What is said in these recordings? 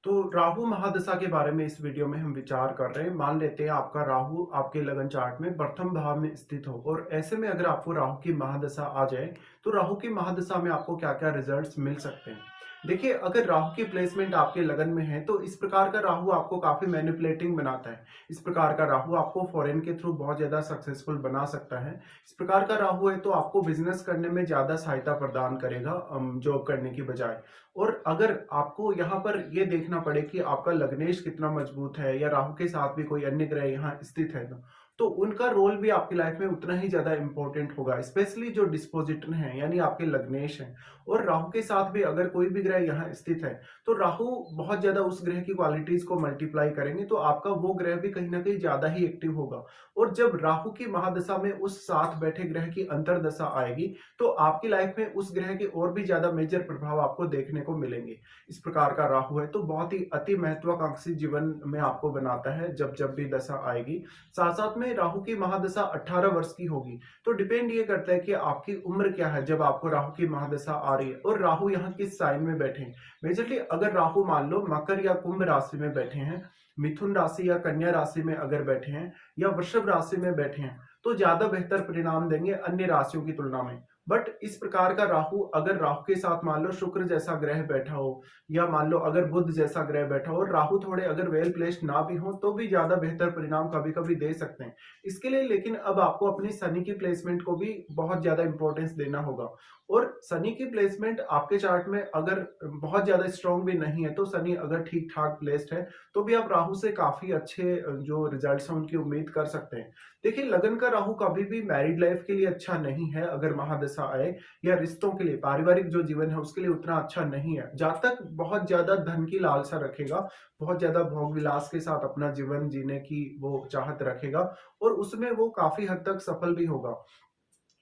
तो राहु महादशा के बारे में इस वीडियो में हम विचार कर रहे हैं। मान लेते हैं आपका राहु आपके लगन चार्ट में प्रथम भाव में स्थित हो और ऐसे में अगर आपको राहु की महादशा आ जाए तो राहु की महादशा में आपको क्या क्या रिजल्ट्स मिल सकते हैं। देखिए, अगर राहु की प्लेसमेंट आपके लगन में है तो इस प्रकार का राहु आपको काफी मैनिपुलेटिंग बनाता है। इस प्रकार का राहु आपको फॉरेन के थ्रू बहुत ज्यादा सक्सेसफुल बना सकता है। इस प्रकार का राहु है तो आपको बिजनेस करने में ज्यादा सहायता प्रदान करेगा जॉब करने की बजाय। और अगर आपको यहाँ पर ये देखना पड़े कि आपका लग्नेश कितना मजबूत है या राहु के साथ भी कोई अन्य ग्रह यहाँ स्थित है तो उनका रोल भी आपकी लाइफ में उतना ही ज्यादा इंपॉर्टेंट होगा। स्पेशली जो डिस्पोजिटन है यानी आपके लग्नेश हैं और राहु के साथ भी अगर कोई भी ग्रह यहाँ स्थित है तो राहु बहुत ज्यादा उस ग्रह की क्वालिटीज को मल्टीप्लाई करेंगे तो आपका वो ग्रह भी कहीं ना कहीं ज्यादा ही एक्टिव होगा। और जब राहु की महादशा में उस साथ बैठे ग्रह की अंतरदशा आएगी तो आपकी लाइफ में उस ग्रह के और भी ज्यादा मेजर प्रभाव आपको देखने को मिलेंगे। इस प्रकार का राहु है तो बहुत ही अति महत्वाकांक्षी जीवन में आपको बनाता है जब जब भी दशा आएगी। साथ साथ में राहु की महादशा 18 वर्ष की होगी तो डिपेंड ये करता है कि आपकी उम्र क्या है जब आपको राहु की महादशा आ रही है और राहु यहाँ किस साइन में बैठे हैं। मेजरली अगर राहु मान लो मकर या कुंभ राशि में बैठे हैं, मिथुन राशि या कन्या राशि में अगर बैठे हैं या वृषभ राशि में बैठे हैं तो ज्यादा बेहतर परिणाम देंगे अन्य राशियों की तुलना में। बट इस प्रकार का राहु अगर राहु के साथ मान लो शुक्र जैसा ग्रह बैठा हो या मान लो अगर बुध जैसा ग्रह बैठा हो और राहु थोड़े अगर वेल प्लेस्ड ना भी हो तो भी ज्यादा बेहतर परिणाम कभी कभी दे सकते हैं। इसके लिए लेकिन अब आपको अपनी शनि की प्लेसमेंट को भी बहुत ज्यादा इंपॉर्टेंस देना होगा। और शनि की प्लेसमेंट आपके चार्ट में अगर बहुत ज्यादा स्ट्रांग भी नहीं है तो शनि अगर ठीक ठाक प्लेस्ड है तो भी आप राहु से काफी अच्छे जो रिजल्ट्स हैं उनकी उम्मीद कर सकते हैं। देखिए, लगन का राहु कभी भी मैरिड लाइफ के लिए अच्छा नहीं है अगर महादशा आए, या रिश्तों के लिए पारिवारिक जो जीवन है उसके लिए उतना अच्छा नहीं है। जहां तक बहुत ज्यादा धन की लालसा रखेगा, बहुत ज्यादा भोग विलास के साथ अपना जीवन जीने की वो चाहत रखेगा और उसमें वो काफी हद तक सफल भी होगा।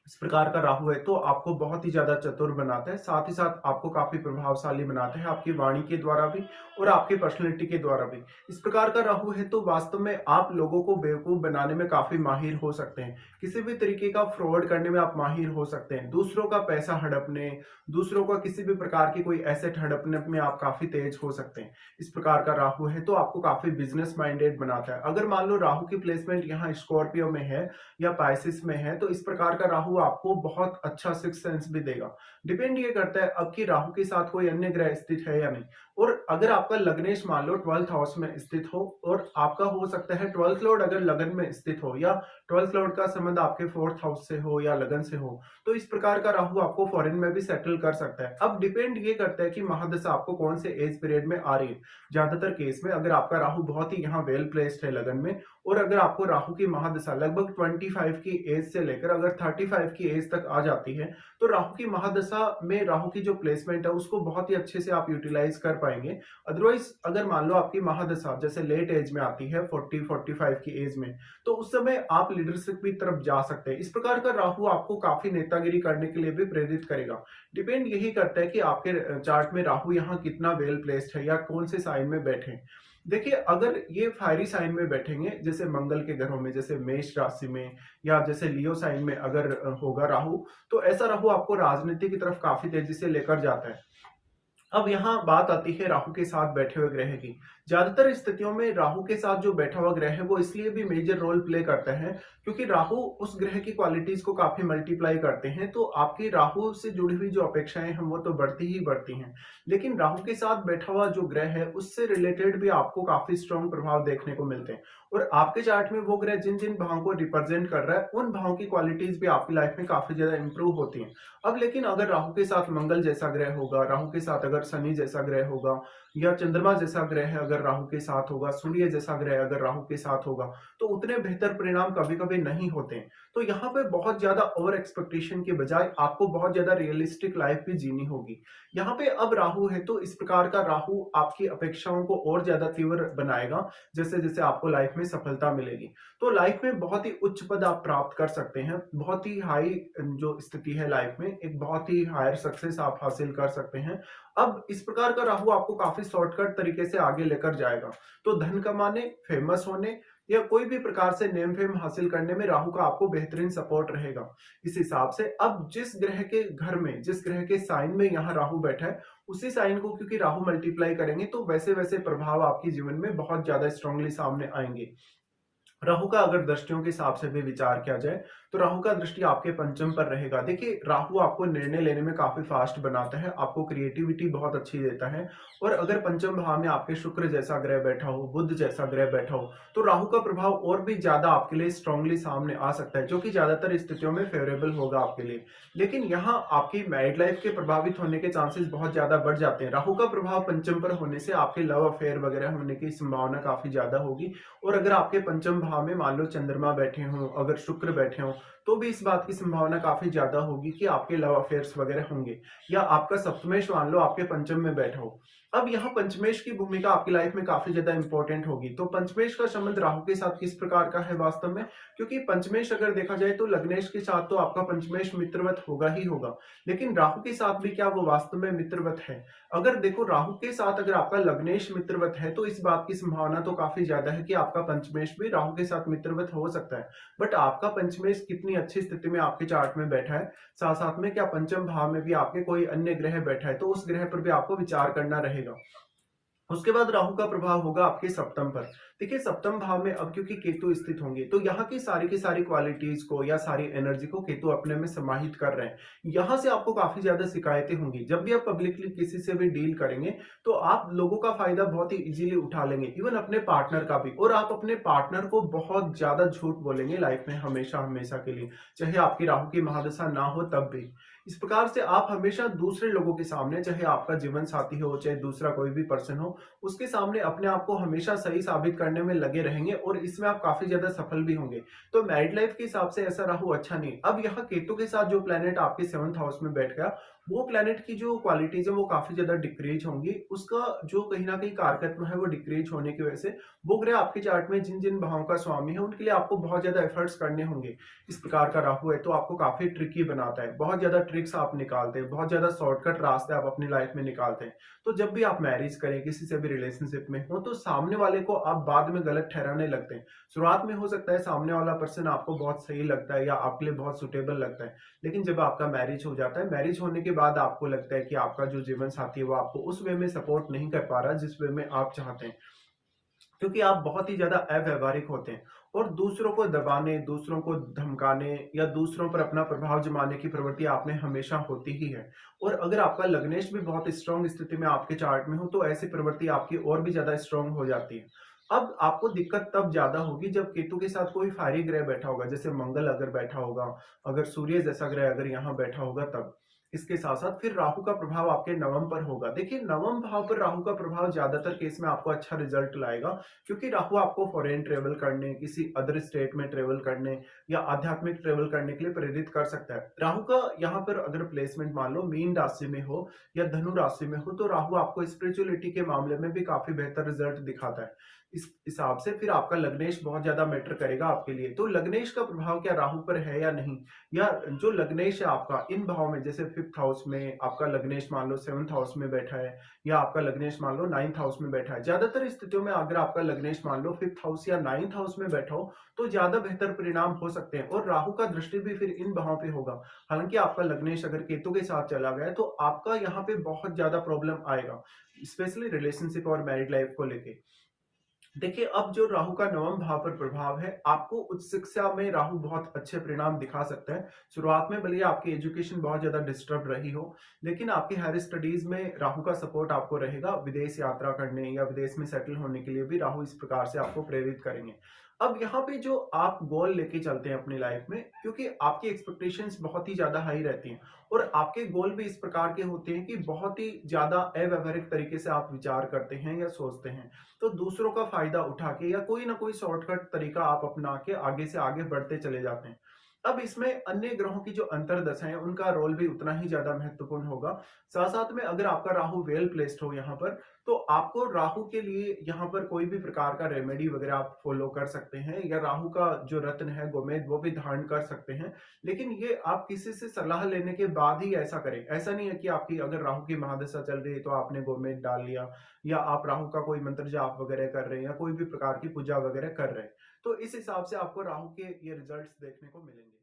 इस प्रकार का राहु है तो आपको बहुत ही ज्यादा चतुर बनाता है, साथ ही साथ आपको काफी प्रभावशाली बनाता है आपकी वाणी के द्वारा भी और आपकी पर्सनैलिटी के द्वारा भी। इस प्रकार का राहु है तो वास्तव में आप लोगों को बेवकूफ बनाने में काफी माहिर हो सकते हैं। किसी भी तरीके का फ्रॉड करने में आप माहिर हो सकते हैं। दूसरों का पैसा हड़पने, दूसरों का किसी भी प्रकार की कोई एसेट हड़पने में आप काफी तेज हो सकते हैं। इस प्रकार का राहु है तो आपको काफी बिजनेस माइंडेड बनाता है। अगर मान लो राहु की प्लेसमेंट यहाँ स्कॉर्पियो में है या पाइसिस में है तो इस प्रकार का राहु आपको बहुत अच्छा सिक्स सेंस भी देगा। डिपेंड ये करता है अब कि राहु के साथ कोई अन्य ग्रह स्थित है या नहीं। और अगर आपका लग्नेश मान लो 12th हाउस में स्थित हो और आपका हो सकता है 12th लॉर्ड अगर लगन में स्थित हो या 12th लॉर्ड का संबंध आपके 4th हाउस से हो या लगन से हो तो इस प्रकार का राहु आपको फॉरेन में भी सेटल कर सकता है। अब डिपेंड ये करता है कि महादशा आपको कौन से एज पीरियड में आ रही है। ज्यादातर केस में अगर आपका राहु बहुत ही यहाँ वेल प्लेस्ड है लगन में और अगर आपको राहु की महादशा लगभग 25 की एज से लेकर अगर 35 की एज तक आ जाती है तो राहु की महादशा में राहु की जो प्लेसमेंट है उसको बहुत ही अच्छे से आप यूटिलाइज कर पाएंगे। अदरवाइज अगर मान लो आपकी महादशा जैसे लेट एज में आती है 40-45 की एज में तो उस समय आप लीडरशिप की तरफ जा सकते हैं। इस प्रकार का राहु आपको काफी नेतागिरी करने के लिए भी प्रेरित करेगा। डिपेंड यही करता है कि आपके चार्ट में राहु यहाँ कितना वेल प्लेस्ड है या कौन से साइन में बैठे हैं। देखिए, अगर ये फायरी साइन में बैठेंगे जैसे मंगल के घरों में जैसे मेष राशि में या जैसे लियो साइन में अगर होगा राहु तो ऐसा राहु आपको राजनीति की तरफ काफी तेजी से लेकर जाता है। अब यहाँ बात आती है राहु के साथ बैठे हुए ग्रह की। ज्यादातर स्थितियों में राहु के साथ जो बैठा हुआ ग्रह है वो इसलिए भी मेजर रोल प्ले करता है क्योंकि राहु उस ग्रह की क्वालिटीज को काफी मल्टीप्लाई करते हैं तो आपकी राहु से जुड़ी हुई जो अपेक्षाएं हैं वो तो बढ़ती ही बढ़ती हैं। लेकिन राहु के साथ बैठा हुआ जो ग्रह है उससे रिलेटेड भी आपको काफी स्ट्रॉन्ग प्रभाव देखने को मिलते हैं। और आपके चार्ट में वो ग्रह जिन जिन भावों को रिप्रेजेंट कर रहा है उन भावों की क्वालिटीज भी आपकी लाइफ में काफी ज्यादा इंप्रूव होती हैं। अब लेकिन अगर राहु के साथ मंगल जैसा ग्रह होगा, राहु के साथ अगर शनि जैसा ग्रह होगा या चंद्रमा जैसा ग्रह अगर राहु के साथ होगा, सूर्य जैसा ग्रह अगर राहु के साथ होगा तो उतने बेहतर परिणाम कभी कभी नहीं होते हैं। तो यहाँ पे बहुत ज्यादा ओवर एक्सपेक्टेशन के बजाय आपको बहुत ज्यादा रियलिस्टिक लाइफ भी जीनी होगी। यहाँ पे अब राहु है तो इस प्रकार का राहु आपकी अपेक्षाओं को और ज्यादा तीव्र बनाएगा जैसे जैसे आपको लाइफ में सफलता मिलेगी। तो लाइफ में बहुत ही उच्च पद आप प्राप्त कर सकते हैं, बहुत ही हाई जो स्थिति है लाइफ में एक बहुत ही हायर सक्सेस आप हासिल कर सकते हैं। अब इस प्रकार का राहु आपको काफी शॉर्टकट तरीके से आगे लेकर जाएगा। तो धन कमाने, फेमस होने या कोई भी प्रकार से नेम फेम हासिल करने में राहु का आपको बेहतरीन सपोर्ट रहेगा। इस हिसाब से अब जिस ग्रह के घर में, जिस ग्रह के साइन में यहाँ राहु बैठा है, उसी साइन को क्योंकि राहु मल्टीप्लाई करेंगे तो वैसे वैसे प्रभाव आपके जीवन में बहुत ज्यादा स्ट्रांगली सामने आएंगे। राहु का अगर दृष्टियों के हिसाब से भी विचार किया जाए तो राहु का दृष्टि आपके पंचम पर रहेगा। देखिए, राहु आपको निर्णय लेने में काफी फास्ट बनाता है, आपको क्रिएटिविटी बहुत अच्छी देता है। और अगर पंचम भाव में आपके शुक्र जैसा ग्रह बैठा हो, बुध जैसा ग्रह बैठा हो, तो राहु का प्रभाव और भी ज्यादा आपके लिए स्ट्रांगली सामने आ सकता है, जो कि ज्यादातर स्थितियों में फेवरेबल होगा आपके लिए। लेकिन यहाँ आपकी मैरिड लाइफ के प्रभावित होने के चांसेस बहुत ज्यादा बढ़ जाते हैं। राहु का प्रभाव पंचम पर होने से आपके लव अफेयर वगैरह होने की संभावना काफी ज्यादा होगी। और अगर आपके पंचम भाव में मान लो चंद्रमा बैठे हों, अगर शुक्र बैठे हों, तो भी इस बात की संभावना काफी ज्यादा होगी कि आपके लव अफेयर्स वगैरह होंगे। या आपका सप्तमेश मान लो आपके पंचम में बैठा हो। अब यहाँ पंचमेश की भूमिका आपकी लाइफ में काफी ज्यादा इंपॉर्टेंट होगी। तो पंचमेश का संबंध राहु के साथ किस प्रकार का है वास्तव में, क्योंकि पंचमेश अगर देखा जाए तो लग्नेश के साथ तो आपका पंचमेश मित्रवत होगा ही होगा, लेकिन राहु के साथ भी क्या वो वास्तव में मित्रवत है? अगर देखो, राहु के साथ अगर आपका लग्नेश मित्रवत है तो इस बात की संभावना तो काफी ज्यादा है कि आपका पंचमेश भी राहु के साथ मित्रवत हो सकता है। बट आपका पंचमेश कितनी अच्छी स्थिति में आपके चार्ट में बैठा है, साथ साथ में क्या पंचम भाव में भी आपके कोई अन्य ग्रह बैठा है, तो उस ग्रह पर भी आपको विचार करना रहेगा। उसके बाद राहु का प्रभाव होगा आपके सप्तम पर। देखिए, सप्तम भाव में अब क्योंकि केतु स्थित होंगे तो यहाँ की सारी क्वालिटीज को या सारी एनर्जी को केतु अपने में समाहित कर रहे हैं। यहाँ से आपको काफी ज्यादा शिकायतें होंगी। जब भी आप पब्लिकली किसी से भी डील करेंगे तो आप लोगों का फायदा बहुत ही इजीली उठा लेंगे, इवन अपने पार्टनर का भी। और आप अपने पार्टनर को बहुत ज्यादा झूठ बोलेंगे लाइफ में हमेशा हमेशा के लिए, चाहे आपकी राहु की महादशा ना हो तब भी। इस प्रकार से आप हमेशा दूसरे लोगों के सामने, चाहे आपका जीवन साथी हो चाहे दूसरा कोई भी पर्सन हो, उसके सामने अपने आप को हमेशा सही साबित करने में लगे रहेंगे और इसमें आप काफी ज्यादा सफल भी होंगे। तो मैरिड लाइफ के हिसाब से ऐसा राहु अच्छा नहीं। अब यहाँ केतु के साथ जो प्लेनेट आपके 7th हाउस में बैठ गया, वो प्लेनेट की जो क्वालिटीज है वो काफी ज्यादा डिक्रीज होंगी। उसका जो कहीं ना कहीं कारकत्व है वो डिक्रीज होने की वजह से वो ग्रह आपके चार्ट में जिन जिन भावों का स्वामी है उनके लिए आपको बहुत ज्यादा एफर्ट्स करने होंगे। इस प्रकार का राहु है तो आपको काफी ट्रिकी बनाता है, बहुत ज्यादा ट्रिक्स आप निकालते हैं, बहुत ज्यादा शॉर्टकट रास्ते आप अपनी लाइफ में निकालते हैं। तो जब भी आप मैरिज करें, किसी से भी रिलेशनशिप में हो, तो सामने वाले को आप बाद में गलत ठहराने लगते हैं। शुरुआत में हो सकता है सामने वाला पर्सन आपको बहुत सही लगता है या आपके लिए बहुत सुटेबल लगता है, लेकिन जब आपका मैरिज हो जाता है, मैरिज होने के बाद आपको लगता है कि आपका जो जीवन साथी है वो आपको उस वे में सपोर्ट नहीं कर पा रहा जिस वे में आप चाहते हैं, क्योंकि आप बहुत ही ज्यादा अव्यवहारिक होते हैं और दूसरों को दबाने, दूसरों को धमकाने या दूसरों पर अपना प्रभाव जमाने की प्रवृत्ति आप में हमेशा होती ही है। और अगर आपका लग्नेश भी बहुत स्ट्रांग स्थिति में आपके चार्ट में हो तो ऐसी प्रवृत्ति आपकी और भी ज्यादा स्ट्रांग हो जाती है। अब आपको दिक्कत तब ज्यादा होगी जब केतु के साथ कोई फायरी ग्रह बैठा होगा, जैसे मंगल अगर बैठा होगा, अगर सूर्य जैसा ग्रह अगर यहाँ बैठा होगा तब। इसके साथ साथ फिर राहु का प्रभाव आपके नवम पर होगा। देखिए, नवम भाव पर राहु का प्रभाव ज्यादातर केस में आपको अच्छा रिजल्ट लाएगा, क्योंकि राहु आपको फॉरेन ट्रेवल करने, किसी अदर स्टेट में ट्रेवल करने या आध्यात्मिक ट्रेवल करने के लिए प्रेरित कर सकता है। राहु का यहाँ पर अगर प्लेसमेंट मान लो मीन राशि में हो या धनु राशि में हो, तो राहु आपको स्पिरिचुअलिटी के मामले में भी काफी बेहतर रिजल्ट दिखाता है। इस हिसाब से फिर आपका लग्नेश बहुत ज्यादा मैटर करेगा आपके लिए। तो लग्नेश का प्रभाव क्या राहु पर है या नहीं, या जो लग्नेश है आपका इन भाव में, जैसे 5th हाउस में आपका लग्नेश मान लो 7th हाउस में बैठा है, या आपका लग्नेश मान लो 9th हाउस में बैठा है। ज्यादातर स्थितियों में अगर आपका लग्नेश मान लो 5th हाउस या 9th हाउस में बैठा हो तो ज्यादा बेहतर परिणाम हो सकते हैं। और राहु का दृष्टि भी फिर इन भावों पे होगा। हालांकि आपका लग्नेश अगर केतु के साथ चला गया तो आपका यहाँ पे बहुत ज्यादा प्रॉब्लम आएगा, स्पेशली रिलेशनशिप और मैरिड लाइफ को लेके। देखिए, अब जो राहु का नवम भाव पर प्रभाव है, आपको उच्च शिक्षा में राहु बहुत अच्छे परिणाम दिखा सकता है। शुरुआत में भले आपकी एजुकेशन बहुत ज्यादा डिस्टर्ब रही हो, लेकिन आपकी हायर स्टडीज में राहु का सपोर्ट आपको रहेगा। विदेश यात्रा करने या विदेश में सेटल होने के लिए भी राहु इस प्रकार से आपको प्रेरित करेंगे। अब यहाँ पे जो आप गोल लेके चलते हैं अपनी लाइफ में, क्योंकि आपकी एक्सपेक्टेशंस बहुत ही ज्यादा हाई रहती हैं और आपके गोल भी इस प्रकार के होते हैं कि बहुत ही ज्यादा अव्यवहारिक तरीके से आप विचार करते हैं या सोचते हैं, तो दूसरों का फायदा उठा के या कोई ना कोई शॉर्टकट तरीका आप अपना के आगे से आगे बढ़ते चले जाते हैं। अब इसमें अन्य ग्रहों की जो अंतर्दशा है उनका रोल भी उतना ही ज्यादा महत्वपूर्ण होगा। साथ साथ में अगर आपका राहु वेल प्लेस्ड हो यहाँ पर, तो आपको राहु के लिए यहाँ पर कोई भी प्रकार का रेमेडी वगैरह आप फॉलो कर सकते हैं, या राहु का जो रत्न है गोमेद वो भी धारण कर सकते हैं। लेकिन ये आप किसी से सलाह लेने के बाद ही ऐसा करें। ऐसा नहीं है कि आपकी अगर राहु की महादशा चल रही है तो आपने गोमेद डाल लिया, या आप राहु का कोई मंत्र जाप वगैरह कर रहे हैं, या कोई भी प्रकार की पूजा वगैरह कर रहे हैं। तो इस हिसाब से आपको राहु के ये रिजल्ट्स देखने को मिलेंगे।